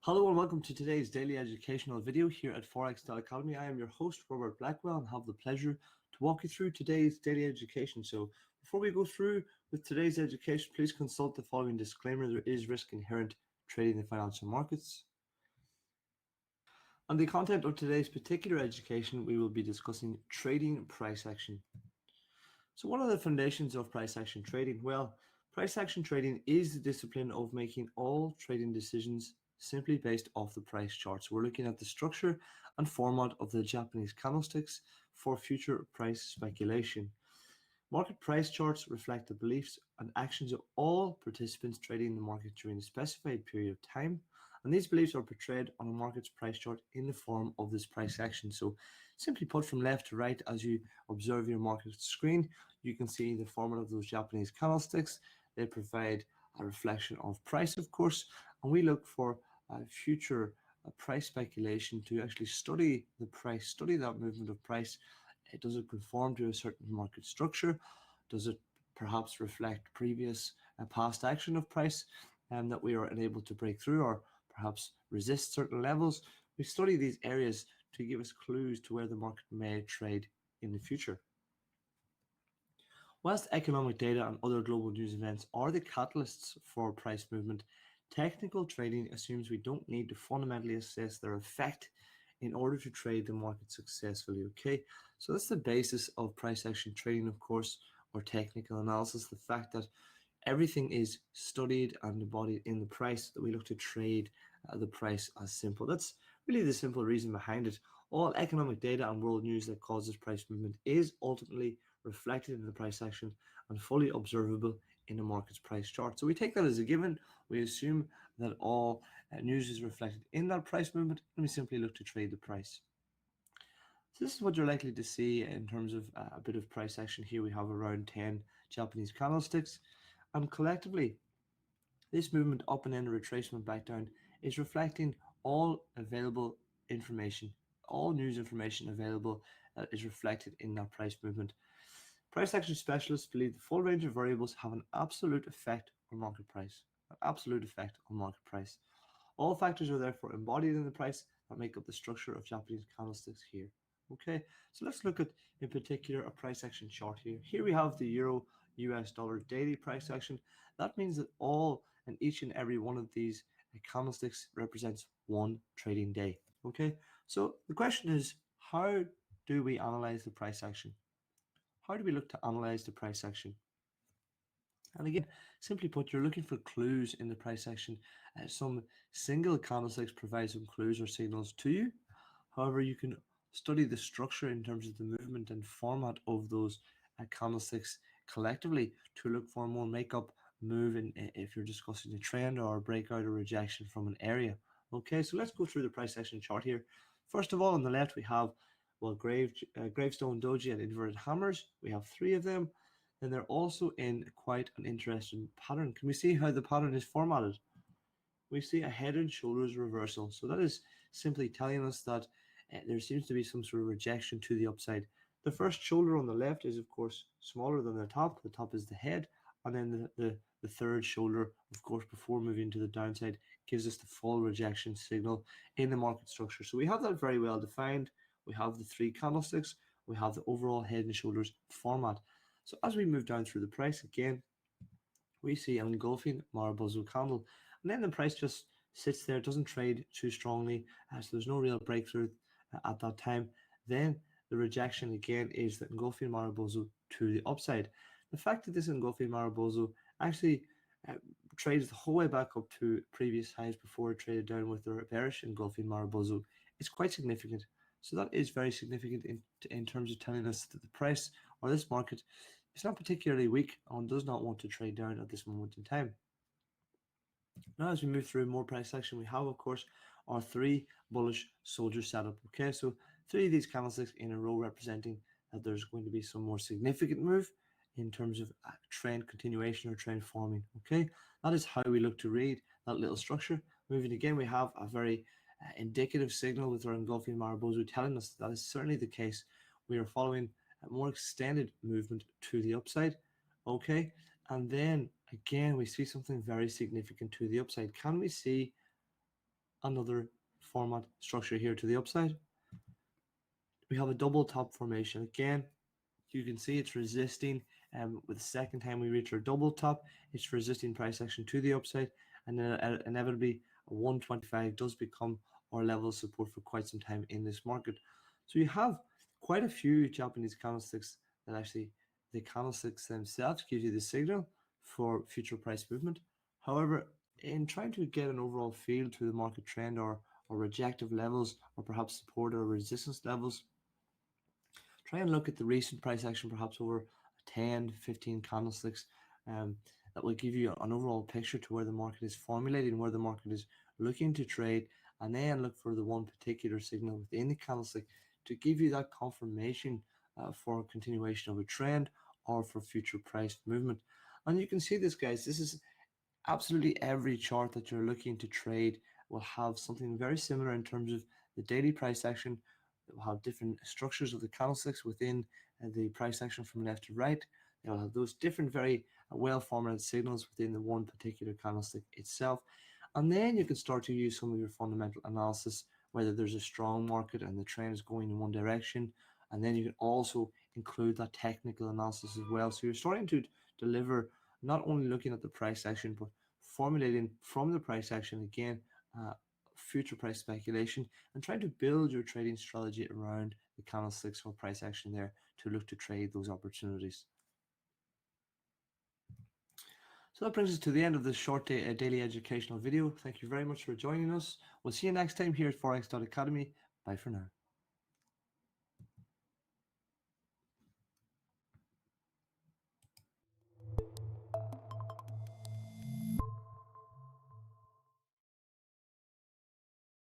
Hello and welcome to today's daily educational video here at Forex Academy. I am your host, Robert Blackwell, and have the pleasure to walk you through today's daily education. So before we go through with today's education, please consult the following disclaimer. There is risk inherent trading the financial markets. On the content of today's particular education, we will be discussing trading price action. So what are the foundations of price action trading? Well, price action trading is the discipline of making all trading decisions simply based off the price charts. We're looking at the structure and format of the Japanese candlesticks for future price speculation. Market price charts reflect the beliefs and actions of all participants trading the market during a specified period of time, and these beliefs are portrayed on a market's price chart in the form of this price action. So simply put, from left to right, as you observe your market screen, you can see the format of those Japanese candlesticks. They provide a reflection of price, of course, and we look for future price speculation to actually study the price, study that movement of price. Does it conform to a certain market structure? Does it perhaps reflect previous past action of price that we are unable to break through, or perhaps resist certain levels? We study these areas to give us clues to where the market may trade in the future. Whilst economic data and other global news events are the catalysts for price movement, technical trading assumes we don't need to fundamentally assess their effect in order to trade the market successfully. Okay, so that's the basis of price action trading, of course, or technical analysis. The fact that everything is studied and embodied in the price, that we look to trade the price as simple. That's really the simple reason behind it. All economic data and world news that causes price movement is ultimately reflected in the price action and fully observable in the market's price chart. So we take that as a given. We assume that all news is reflected in that price movement, and we simply look to trade the price. So this is what you're likely to see in terms of a bit of price action. Here we have around 10 Japanese candlesticks, and collectively this movement up and then a retracement back down is reflecting all available information, all news information available is reflected in that price movement. Price action specialists believe the full range of variables have an absolute effect on market price. An absolute effect on market price. All factors are therefore embodied in the price that make up the structure of Japanese candlesticks here. Okay, so let's look at, in particular, a price action chart here. Here we have the Euro US dollar daily price action. That means that all and each and every one of these candlesticks represents one trading day. Okay, so the question is, how do we analyze the price action? How do we look to analyze the price action? And again, simply put, you're looking for clues in the price action. Some single candlesticks provide some clues or signals to you. However, you can study the structure in terms of the movement and format of those candlesticks collectively to look for a more makeup move if you're discussing a trend or a breakout or rejection from an area. Okay, so let's go through the price action chart here. First of all, on the left, we have gravestone doji and inverted hammers. We have 3 of them, and they're also in quite an interesting pattern. Can we see how the pattern is formatted? We see a head and shoulders reversal. So that is simply telling us that there seems to be some sort of rejection to the upside. The first shoulder on the left is, of course, smaller than the top. The top is the head, and then the third shoulder, of course, before moving to the downside, gives us the full rejection signal in the market structure. So we have that very well defined. We have the 3 candlesticks. We have the overall head and shoulders format. So as we move down through the price, again, we see an engulfing Marubozu candle, and then the price just sits there, doesn't trade too strongly, so there's no real breakthrough at that time. Then the rejection again is the engulfing Marubozu to the upside. The fact that this engulfing Marubozu actually trades the whole way back up to previous highs before it traded down with the bearish engulfing Marubozu is quite significant. So that is very significant in terms of telling us that the price or this market is not particularly weak and does not want to trade down at this moment in time. Now, as we move through more price action, we have, of course, our 3 bullish soldier setup. Okay, so 3 of these candlesticks in a row representing that there's going to be some more significant move in terms of trend continuation or trend forming. Okay, that is how we look to read that little structure. Moving again, we have a very indicative signal with our engulfing Marubozu telling us that is certainly the case. We are following a more extended movement to the upside. Okay, and then again we see something very significant to the upside. Can we see another format structure here to the upside. We have a double top formation again. You can see it's resisting, with the second time we reach our double top, it's resisting price action to the upside, and then inevitably 125 does become our level of support for quite some time in this market. So you have quite a few Japanese candlesticks that actually, the candlesticks themselves give you the signal for future price movement. However, in trying to get an overall feel to the market trend, or rejective levels, or perhaps support or resistance levels, try and look at the recent price action, perhaps over 10 15 candlesticks, um, that will give you an overall picture to where the market is formulating, where the market is looking to trade, and then look for the one particular signal within the candlestick to give you that confirmation, for continuation of a trend or for future price movement. And you can see this, guys. This is absolutely every chart that you're looking to trade will have something very similar in terms of the daily price action. It will have different structures of the candlesticks within, the price action from left to right. They will have those different, very, well formatted signals within the one particular candlestick itself. And then you can start to use some of your fundamental analysis, whether there's a strong market and the trend is going in one direction. And then you can also include that technical analysis as well. So you're starting to deliver, not only looking at the price action, but formulating from the price action again, future price speculation, and trying to build your trading strategy around the candlesticks or price action there to look to trade those opportunities. So that brings us to the end of this short daily educational video. Thank you very much for joining us. We'll see you next time here at Forex Academy. Bye for now.